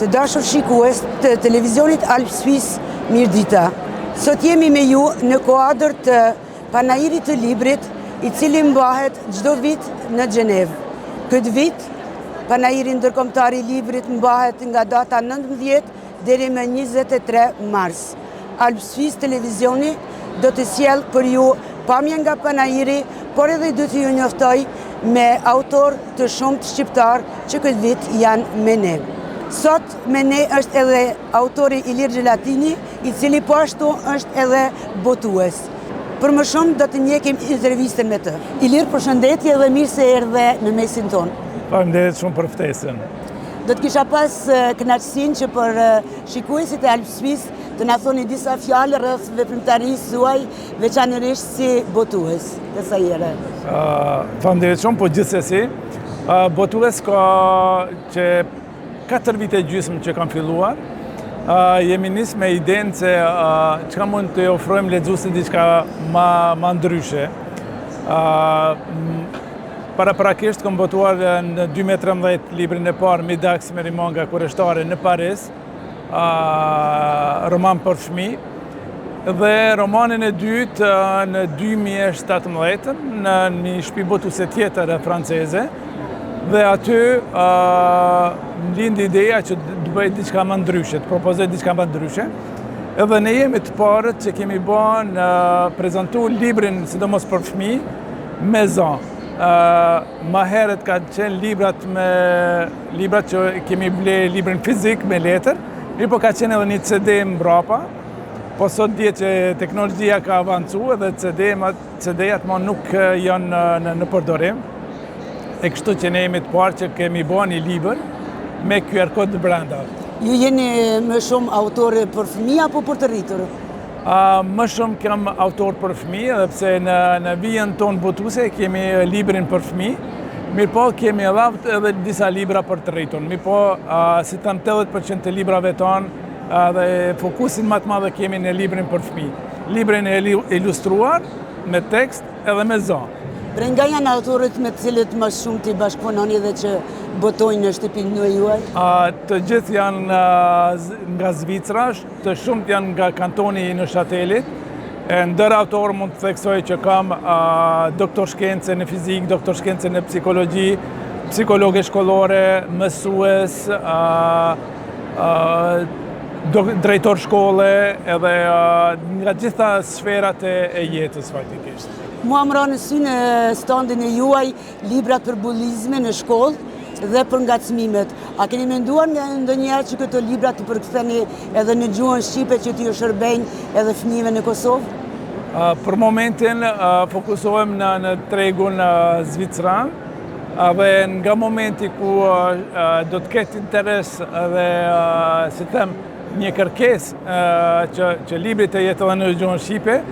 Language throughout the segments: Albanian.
Të dashur shikues të televizionit Alp Suisse, mirëdita. Sot jemi me ju në kuadër të panairit të librit, i cili mbahet çdo vit në Gjenevë. Këtë vit, panairi ndërkombëtar i librit mbahet nga data 19 deri më 23 mars. Alp Suisse televizioni do të sjell për ju pamje nga panairi, por edhe do të ju njoftoj me autor të shumtë shqiptar që këtë vit janë me ne. Sot me ne është edhe autori Ilir Gjelatini, i cili po ashtu është edhe botues. Për më shumë do të njekim intervistën me të. Ilir, përshëndetje dhe mirë se erdhe në mesin tonë. Faleminderit shumë për ftesën. Do të kisha pas kënaqësinë që për shikuesit e Alp Suisse të na thoni disa fjalë rreth veprimtarisë suaj, veçanërisht si botues. Kësaj here. Faleminderit shumë, po gjithsesi, botues ka që 4 vite gjysmë që kam filluar. Jemi nis me idenë se çka mund të ofrojmë lexuesit diçka ma ndryshe. Paraprakisht kam botuar në 2013 librin e parë Midax me rimanga kurreshtare në Paris, roman për fëmijë, dhe romanin e dytë në 2017 në një shtëpi botuese tjetër franceze, dhe aty lindi ideja që të bëj diçka më ndryshe, të propozoj diçka më ndryshe. Edhe ne jemi të parët që kemi bën prezantu librin, sidomos për fëmijë, me zon. Ma herët ka qenë librat që kemi ble librin fizik me letër, mirë po ka qenë edhe një CD mbrapa, po sot dihet që teknologjia ka avancuar dhe CD-jat më nuk janë në përdorim. E kështu që ne jemi të parë që kemi bën një libër me QR kod brenda. Ju jeni më shumë autor për fëmijë apo për të rritur? Më shumë kam autor për fëmijë, dhe pse në vijën tonë botuese kemi librin për fëmijë, mirë po kemi edhe disa libra për të rritur. Mirë po, si tam 80% të librave tonë dhe fokusin më të madh kemi në librin për fëmijë. Librin e ilustruar me tekst edhe me zonë. Nga janë autorët me të cilët më shumë të bashkëpunoni dhe që botojnë në shtëpinë e juaj? Të gjithë janë nga Zvicra, të shumët janë nga kantoni në Neuchâtelit. Ndër autorë mund të theksoj që kam doktor shkence në fizik, doktor shkence në psikologji, psikologe shkollore, mësues, drejtor shkolle, edhe nga gjitha sferat e jetës faktikisht. Mua më ranë në sy në standin e juaj librat për bullizme në shkollë dhe për ngacmimet. A keni menduar ndonjëherë që këto libra të përktheni edhe në gjuhën shqipe që t'ju shërbejnë edhe fëmijëve në Kosovë? Për momentin fokusohem në tregun zvicran, dhe nga momenti ku do të ketë interes dhe si them një kërkesë që libri të jetë edhe në gjuhën shqipe,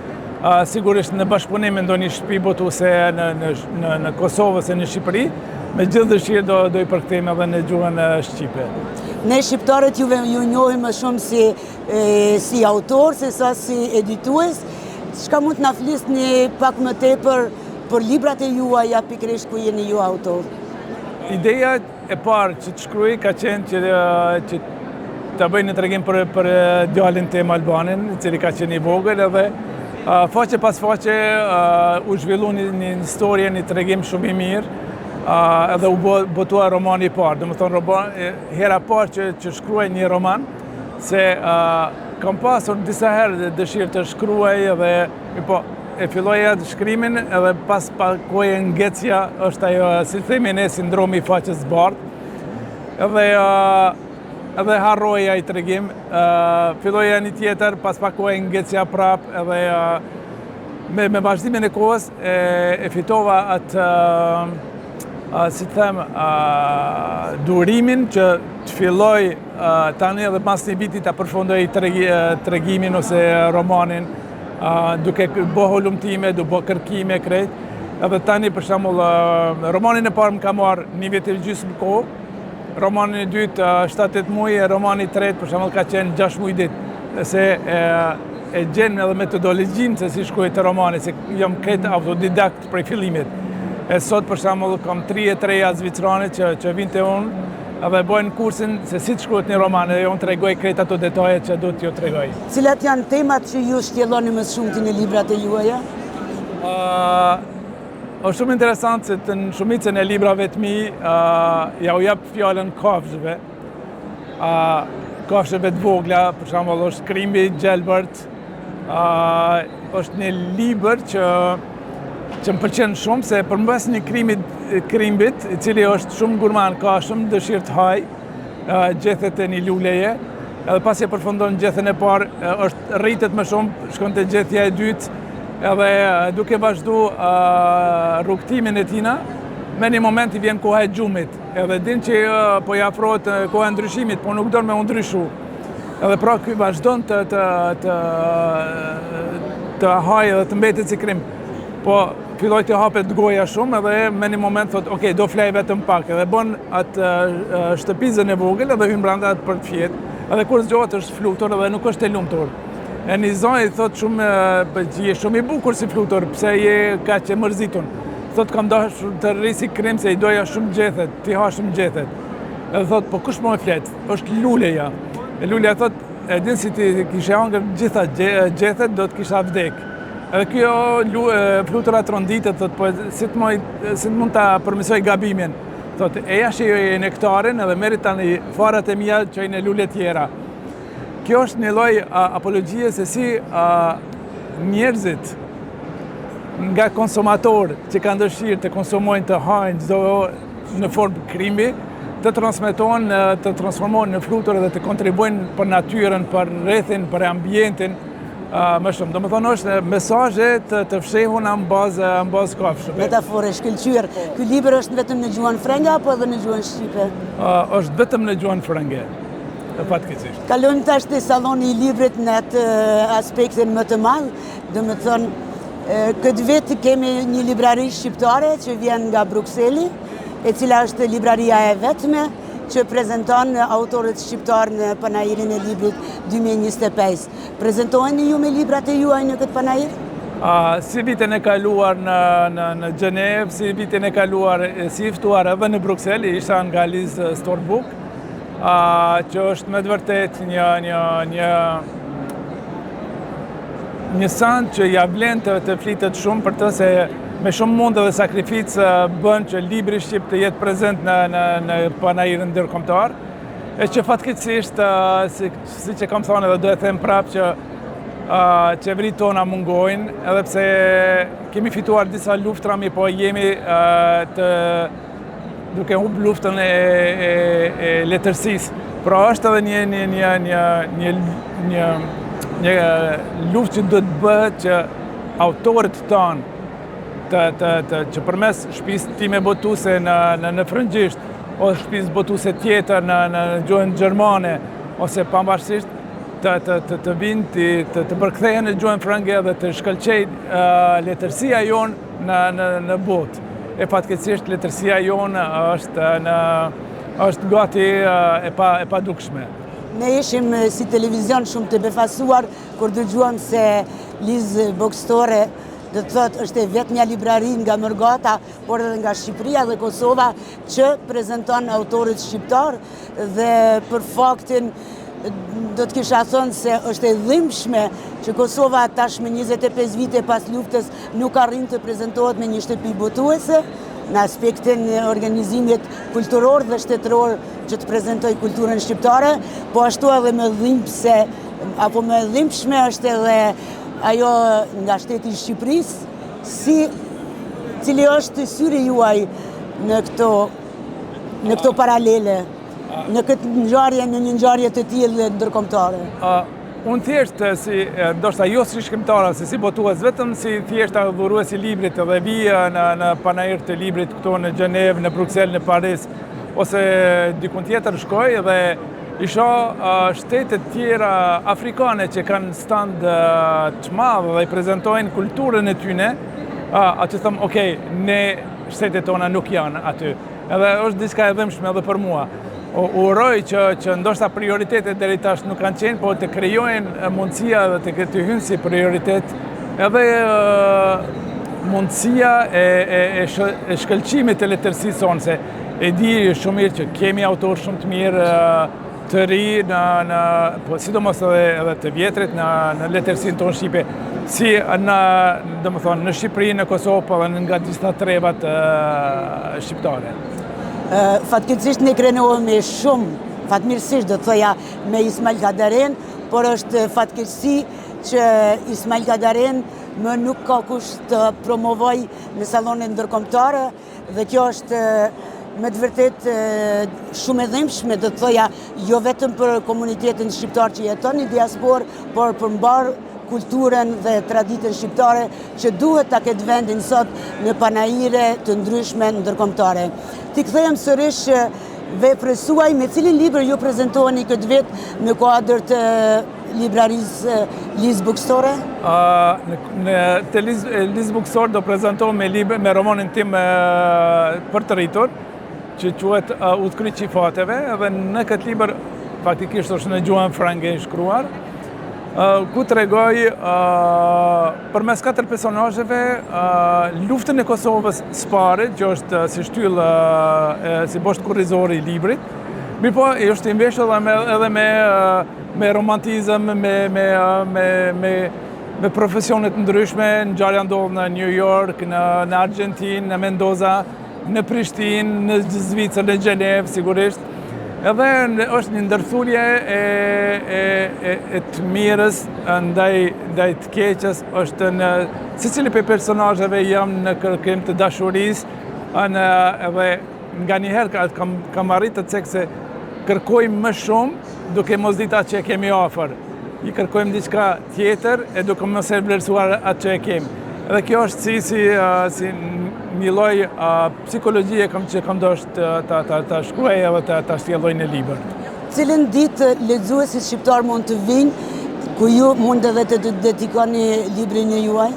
sigurisht në bashkëpunim me ndonjë shtëpi botuese në Kosovë ose në Shqipëri, me gjithë dëshirë do i përkthejmë edhe në gjuhën shqipe. Ne shqiptarët ju njohim më shumë si autor, se sa si editues. Çka mund të na flisni pak më tepër për librat e juaja pikërisht ku jeni ju autor? Ideja e parë që të shkruaj ka qenë që ta bëj një tregim për djalin tim Albanin, i cili ka qenë i vogël, edhe faqe pas faqe u zhvillu një historie, një tregim shumë i mirë, edhe u botua romani i parë. Domethënë hera parë që shkruaj një roman, se kam pasur disa herë dëshirë të shkruaj, edhe po e filloja shkrimin, edhe pas kohë ngecja është ajo, si themi ne, sindromi i faqes bardhë. Edhe harroja i tregim, filloja një tjetër, pas pak kohë ngecja prap, edhe me vazhdimin e kohës e fitova atë, si them, durimin që të filloj tani edhe pas një viti të përfundoj tregimin ose romanin, duke bë holumtime, duke bë kërkime krejt. Edhe tani për shembull romanin e parë më ka marrë 1 vit e gjysmë kohë, romanin e dytë 7-8 muaj, romani i tretë për shembull ka qenë 6 muaj ditë, se e gjen edhe metodologjinë se si shkruaj të romani, se jam krejt autodidakt prej fillimit. E sot për shembull kam 3 zvicrane që vinte unë, edhe bojnë kursin se si të shkruhet një roman, dhe unë tregoj krejt ato detaje që do t'ju tregoj. Cilat janë temat që ju shtjelloni më shumë në librat e juaja? është shumë interesant se të në shumicën e librave të mi ja u jap fjallën kafshëve. Kafshëve të vogla, për shembull është Krimbi Gjelbert, është një libër që më pëlqen shumë se përmbas një krimbit, i cili është shumë gurman, ka shumë dëshirë të haj, gjethet e një luleje, edhe pasi e përfundon gjethen e parë, është rritet më shumë, shkon të gjethja e dytë, edhe duke vazhdu rrugtimin e tina, me një moment i vjen koha e gjumit, edhe din që po i afrohet koha e ndryshimit, po nuk do me ndryshu. Edhe pra ky vazhdon të hajë dhe të mbetet si krim. Po filloj të hapet goja shumë edhe me një moment thot, ok, do flej vetëm pak, edhe bon atë shtëpizën e vogël edhe hyn brenda atë për të fjetë, edhe kur zgjohet është flutur edhe nuk është e lumtur. E një zonjë thot shumë, që je shumë i bukur si flutur, pse je ka që mërzitur. Thot kam dashur të rri si krim se i doja shumë gjethet, ti ha shumë gjethet. Edhe thot, po kush më e flet? Është luleja. E luleja thot, e din si ti kishe hangër gjitha gjethet, do të kisha vdek. Edhe kjo flutura tronditet, thot, po si të mund ta përmisoj gabimin. Thot, eja shijoj e nektarin edhe merit tani farat e mia që në lule tjera. Kjo është një lloj apologjie se si njerëzit nga konsumator që kanë dëshirë të konsumojnë të hajnë çdo në formë krimi, të transformohen në flutur dhe të kontribuojnë për natyrën, për rrethin, për ambientin më shumë. Do më thonë është mesazhe të fshehuna në bazë kafshëve. Metafore, shkëlqyer. Ky libër është vetëm në gjuhën frenge apo edhe në gjuhën shqipe? Është vetëm në gjuhën frenge. Fatkeqësisht. Kalojmë tash te salloni i librit në atë aspektin më të madh, do të thonë këtë vit kemi një librari shqiptare që vjen nga Brukseli, e cila është libraria e vetme që prezanton autorët shqiptar në panajirin e librit 2025. Prezantoheni ju me librat e juaj në këtë panajir? Si vitin e kaluar në Gjenev, si vitin e kaluar si i ftuar edhe në Bruksel, isha nga Liz Storbuk, që është me të vërtet një san që ja vlen të flitet shumë për të se me shumë mundë dhe sakrificë bën që libri shqip të jetë prezent në panajirin ndërkombëtar, e që fatkeqësisht, si që kam thonë edhe do e them prapë që qeverit tona mungojnë, edhe pse kemi fituar disa luftra, po jemi duke humbë luftën e letërsisë. Pra është edhe një luftë që do të bëhet që autorët tanë që përmes shtëpisë time botuese në frëngjisht, ose shtëpisë botuese tjetër në gjuhën gjermane, ose pavarësisht të vinë të përkthehen në gjuhën frënge dhe të shkëlqejnë letërsia jonë në botë. E fatkeqësisht letërsia jonë është gati e padukshme. Ne ishim si televizion shumë të befasuar kur dëgjuam se Liz Bokstore, do të thotë është vetmja librari nga Mërgata, por edhe nga Shqipëria dhe Kosova që prezanton autorët shqiptar dhe për faktin do të kisha thënë se është e dhimbshme që Kosova tashmë 25 vite pas luftës nuk arrin të prezantohet me një shtëpi botuese në aspektin e organizimit kulturor dhe shtetëror që të prezantoj kulturën shqiptare, po ashtu edhe më dhimbse apo më dhimbshme është edhe ajo nga shteti i Shqipërisë, cili është syri juaj në këto paralele, në këtë ngjarje, në një ngjarje të tillë ndërkombëtare. Unë thjesht ndoshta jo si shkrimtare, si botues, vetëm si thjesht adhurues i librit dhe vija në panajir të librit këto në Gjenev, në Bruksel, në Paris, ose dikun tjetër shkoj dhe isha shtetet tjera afrikane që kanë stand të madh dhe i prezentojnë kulturën e tyne, aty thëmë, okej, ne shtetet tona nuk janë aty. Edhe është diçka e dhimbshme edhe për mua. Uroj që ndoshta prioritetet deri tash nuk kanë qenë, po të krijojnë mundësia dhe të hynë si prioritet edhe mundësia e shkëlqimit të letërsisë sonë, se e di shumë mirë që kemi autor shumë të mirë të ri, po sidomos edhe të vjetrit në letërsinë tonë shqipe, si në Shqipëri, në Kosovë, po edhe nga gjitha trevat shqiptare. Fatkeqësisht ne krenohemi shumë fatmirësisht do të thoja me Ismail Kadaren, por është fatkeqësi që Ismail Kadaren më nuk ka kush të promovoj në sallonet ndërkombëtare dhe kjo është me të vërtet shumë e dhimbshme, do të thoja jo vetëm për komunitetin shqiptar që jeton në diasporë, por për mbar kulturën dhe traditën shqiptare që duhet ta ketë vendin sot në panajire të ndryshme ndërkombëtare. Ti kthehem sërish veprës suaj, me cilin libër ju prezantoheni këtë vit në kuadër të librarisë Liz Bookstore? Te Liz Bookstore do prezantohem me romanin tim për të rritur, që quhet Udhkriqi i fateve, dhe në këtë libër faktikisht është në gjuhën frange i shkruar, ku tregoj përmes 4 personazheve luftën e Kosovës së pari, që është si shtyllë si boshtë kurrizore i librit. Mirë po, është i mbeshur edhe me romantizëm, me profesionet ndryshme. Ngjarja ndodh në New York, në Argjentinë, në Mendoza, në Prishtinë, në Zvicër, në Gjenevë, sigurisht. Edhe është një ndërthurje e të mirës ndaj të keqës, është në secili prej personazheve jam në kërkim të dashurisë, edhe nganjëherë kam arritë të cek se kërkojmë më shumë duke mos ditë atë që e kemi afër. I kërkojmë diçka tjetër e duke mos e vlerësuar atë që e kemi. Edhe kjo është si një lloj psikologjie që kam dashur ta shkruaj edhe ta sjelloj në libër. Cilën ditë lexuesit shqiptar mund të vinë ku ju mund edhe të dedikoni librin e juaj?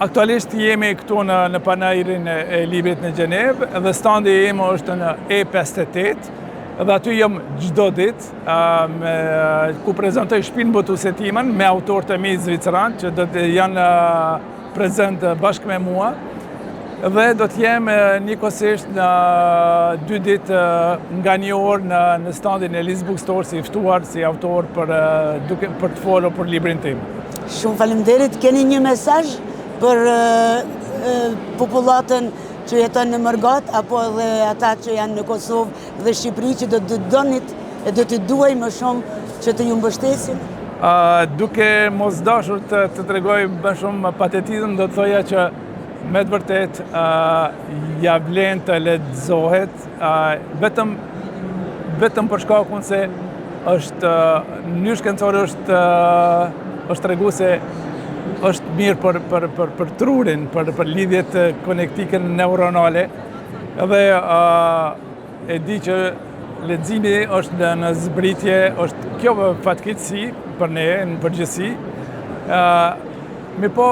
Aktualisht jemi këtu në panajirin e librit në Gjenevë dhe standi im është në E58 dhe aty jam çdo ditë ku prezantoj Shtëpinë Botuse Timën me autorët e mi zviceran që do të janë prezent bashkë me mua dhe do të jem njëkohësisht në 2 ditë nga një orë në standin e Liz Bookstore si ftuar si autor për të folur për librin tim. Shumë faleminderit. Keni një mesazh për popullatën që jeton në Mërgat apo edhe ata që janë në Kosovë dhe Shqipëri që do të donit e do të duaj më shumë që të ju mbështesin? Duke mos dashur të tregoj më shumë patetizëm, do të thoja që me të vërtet ja vlen të lexohet, vetëm për shkakun se është në mënyrë shkencore është treguese është mirë për trurin, për lidhjet konektike neuronale, dhe e di që leximi është në zbritje, është kjo fatkeqësi për ne në përgjithësi. Mirë po,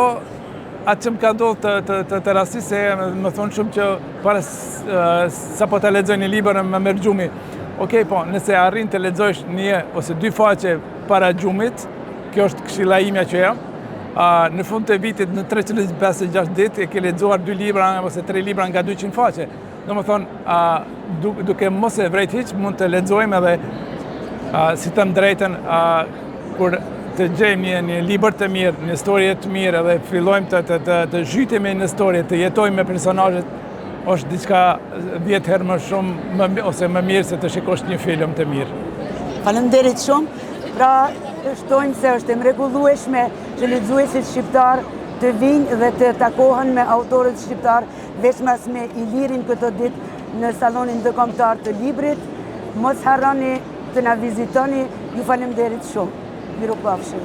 atë që më ka ndodhur të rastisë se më thonë shumë që para sa po të lexoj një libër më merr gjumi. Okej, po, nëse arrin të lexosh 1 ose 2 faqe para gjumit, kjo është këshilla imja që jam. Në fund të vitit, në 356 ditë, e ke lexuar 2 libra ose 3 libra nga 200 faqe. Domethënë, duke mos e vrejt hiç, mund të lexojmë edhe si të më drejten kur të gjejmë një libër të mirë, një histori të mirë dhe fillojmë të zhytemi në histori, të jetojmë me personazhet, është diçka 10 herë më shumë ose më mirë se të shikosh një film të mirë. Faleminderit shumë. Pra, shtojmë se është e mrekullueshme që lexuesit shqiptar të vinë dhe të takohen me autorët shqiptar, veçmas me Ilirin këtë ditë në salonin ndërkombëtar të librit. Mos harroni të na vizitoni. Ju faleminderit shumë. Mirupafshim.